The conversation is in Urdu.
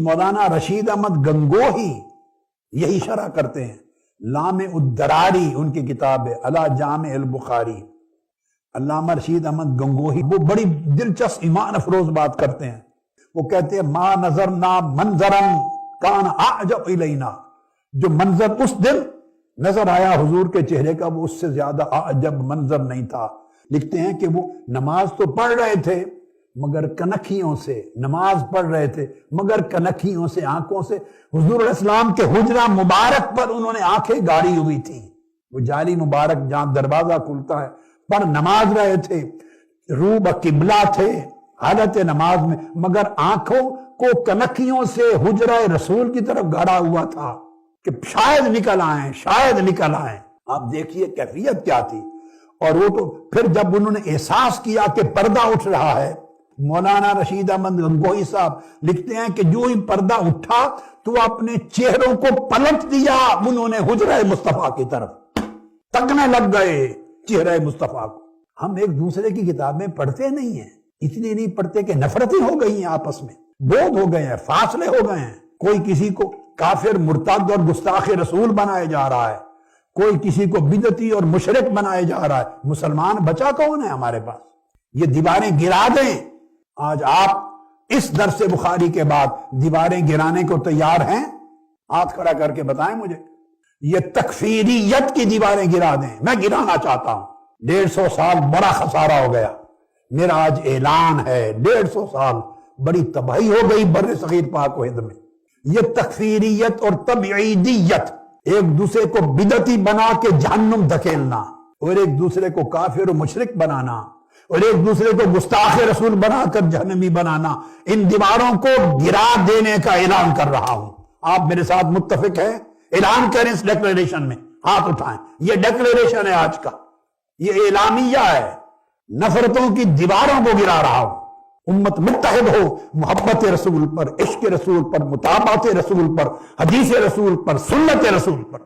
مولانا رشید احمد گنگوہی یہی شرح کرتے ہیں، لام الدراری ان کی کتاب ہے علی جامع البخاری۔ علامہ رشید احمد گنگوہی وہ بڑی دلچسپ ایمان افروز بات کرتے ہیں، وہ کہتے ہیں ما نظرنا منظرا کان اعجب الینا، جو منظر اس دن نظر آیا حضور کے چہرے کا وہ اس سے زیادہ اعجب منظر نہیں تھا۔ لکھتے ہیں کہ وہ نماز تو پڑھ رہے تھے مگر کنکھیوں سے، نماز پڑھ رہے تھے مگر کنکھیوں سے، آنکھوں سے، حضور علیہ السلام کے حجرہ مبارک پر انہوں نے آنکھیں گاڑی ہوئی تھی، وہ جالی مبارک جہاں دروازہ کھلتا ہے پر نماز رہے تھے، رو بقبلہ تھے حالت نماز میں، مگر آنکھوں کو کنکھیوں سے حجرہ رسول کی طرف گاڑا ہوا تھا کہ شاید نکل آئیں، شاید نکل آئیں۔ آپ دیکھیے کیفیت کیا تھی۔ اور وہ تو پھر جب انہوں نے احساس کیا کہ پردہ اٹھ رہا ہے، مولانا رشید احمد گنگوہی صاحب لکھتے ہیں کہ جو ہی پردہ اٹھا تو اپنے چہروں کو پلٹ دیا، انہوں نے حجرہ مصطفیٰ کی طرف تکنے لگ گئے چہرہ مصطفیٰ کو۔ ہم ایک دوسرے کی کتابیں پڑھتے نہیں ہیں، اتنی نہیں پڑھتے کہ نفرتیں ہو گئی ہیں آپس میں، بودھ ہو گئے ہیں، فاصلے ہو گئے ہیں، کوئی کسی کو کافر مرتد اور گستاخ رسول بنائے جا رہا ہے، کوئی کسی کو بدعتی اور مشرک بنائے جا رہا ہے۔ مسلمان بچا کون ہے ہمارے پاس؟ یہ دیواریں گرا دیں۔ آج آپ اس درس بخاری کے بعد دیواریں گرانے کو تیار ہیں؟ ہاتھ کھڑا کر کے بتائیں مجھے۔ یہ تکفیریت کی دیواریں گرا دیں، میں گرانا چاہتا ہوں۔ 150 سال بڑا خسارہ ہو گیا، میرا آج اعلان ہے، 150 سال بڑی تباہی ہو گئی بر صغیر پاک و ہند میں۔ یہ تکفیریت اور تبعیدیت، ایک دوسرے کو بدعتی بنا کے جہنم دھکیلنا اور ایک دوسرے کو کافر و مشرک بنانا اور ایک دوسرے کو گستاخ رسول بنا کر جہنمی بنانا، ان دیواروں کو گرا دینے کا اعلان کر رہا ہوں۔ آپ میرے ساتھ متفق ہیں؟ اعلان کریں اس ڈیکلیریشن میں، ہاتھ اٹھائیں۔ یہ ڈیکلیریشن ہے آج کا، یہ اعلامیہ ہے، نفرتوں کی دیواروں کو گرا رہا ہوں۔ امت متحد ہو محبت رسول پر، عشق رسول پر، مطابعت رسول پر، حدیث رسول پر، سنت رسول پر۔